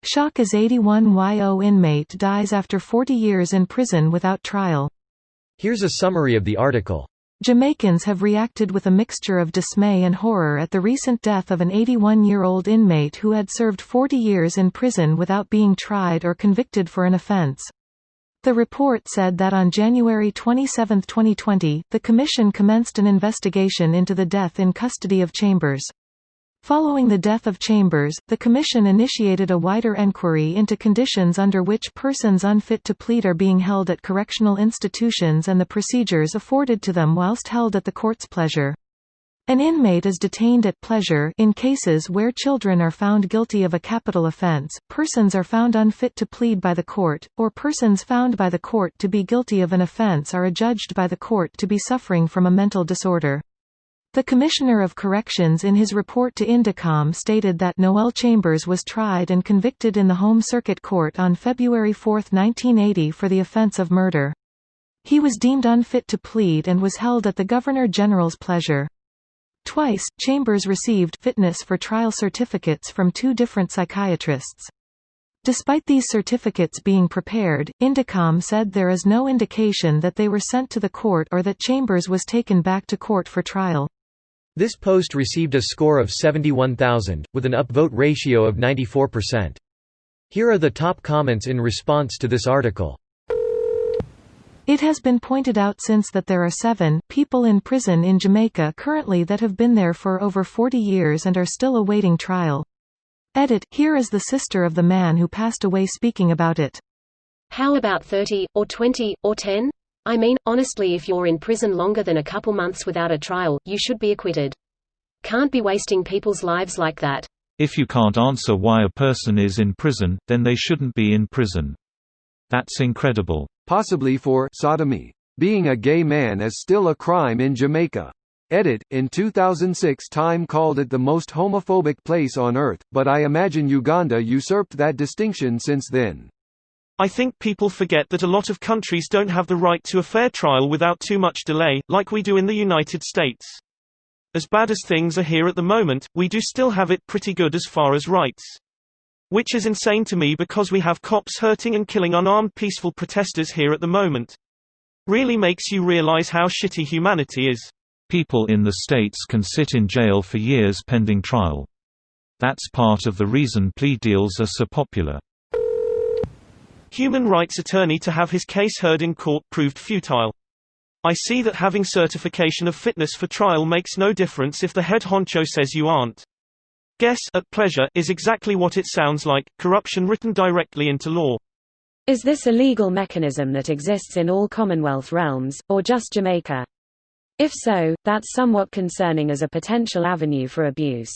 Shock as 81-year-old inmate dies after 40 years in prison without trial. Here's a summary of the article. Jamaicans have reacted with a mixture of dismay and horror at the recent death of an 81-year-old inmate who had served 40 years in prison without being tried or convicted for an offense. The report said that on January 27, 2020, the Commission commenced an investigation into the death in custody of Chambers. Following the death of Chambers, the Commission initiated a wider enquiry into conditions under which persons unfit to plead are being held at correctional institutions and the procedures afforded to them whilst held at the court's pleasure. An inmate is detained at pleasure in cases where children are found guilty of a capital offense, persons are found unfit to plead by the court, or persons found by the court to be guilty of an offense are adjudged by the court to be suffering from a mental disorder. The Commissioner of Corrections in his report to Indicom stated that Noel Chambers was tried and convicted in the Home Circuit Court on February 4, 1980 for the offence of murder. He was deemed unfit to plead and was held at the Governor-General's pleasure. Twice, Chambers received fitness for trial certificates from two different psychiatrists. Despite these certificates being prepared, Indicom said there is no indication that they were sent to the court or that Chambers was taken back to court for trial. This post received a score of 71,000, with an upvote ratio of 94%. Here are the top comments in response to this article. It has been pointed out since that there are 7 people in prison in Jamaica currently that have been there for over 40 years and are still awaiting trial. Edit. Here is the sister of the man who passed away speaking about it. How about 30, or 20, or 10? I mean, honestly, if you're in prison longer than a couple months without a trial, you should be acquitted. Can't be wasting people's lives like that. If you can't answer why a person is in prison, then they shouldn't be in prison. That's incredible. Possibly for sodomy. Being a gay man is still a crime in Jamaica. Edit. In 2006 Time called it the most homophobic place on earth, but I imagine Uganda usurped that distinction since then. I think people forget that a lot of countries don't have the right to a fair trial without too much delay, like we do in the United States. As bad as things are here at the moment, we do still have it pretty good as far as rights. Which is insane to me because we have cops hurting and killing unarmed peaceful protesters here at the moment. Really makes you realize how shitty humanity is. People in the States can sit in jail for years pending trial. That's part of the reason plea deals are so popular. Human rights attorney to have his case heard in court proved futile. I see that having certification of fitness for trial makes no difference if the head honcho says you aren't. Guess, at pleasure, is exactly what it sounds like, corruption written directly into law. Is this a legal mechanism that exists in all Commonwealth realms, or just Jamaica? If so, that's somewhat concerning as a potential avenue for abuse.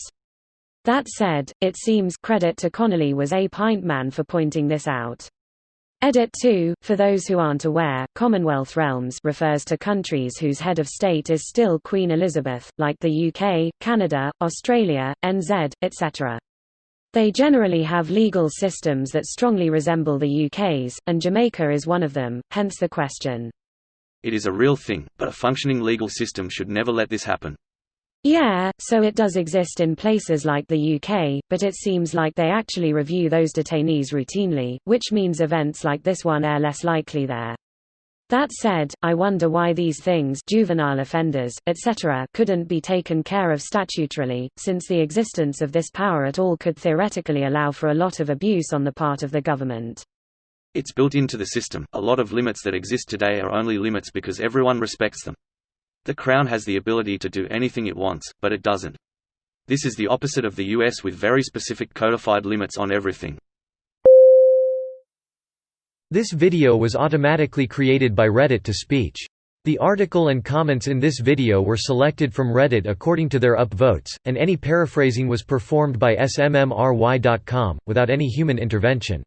That said, it seems credit to Connolly was a pint man for pointing this out. Edit 2, for those who aren't aware, Commonwealth realms refers to countries whose head of state is still Queen Elizabeth, like the UK, Canada, Australia, NZ, etc. They generally have legal systems that strongly resemble the UK's, and Jamaica is one of them, hence the question. It is a real thing, but a functioning legal system should never let this happen. Yeah, so it does exist in places like the UK, but it seems like they actually review those detainees routinely, which means events like this one are less likely there. That said, I wonder why these things, juvenile offenders, etc., couldn't be taken care of statutorily, since the existence of this power at all could theoretically allow for a lot of abuse on the part of the government. It's built into the system. A lot of limits that exist today are only limits because everyone respects them. The Crown has the ability to do anything it wants, but it doesn't. This is the opposite of the US with very specific codified limits on everything. This video was automatically created by Reddit to speech. The article and comments in this video were selected from Reddit according to their upvotes, and any paraphrasing was performed by smmry.com, without any human intervention.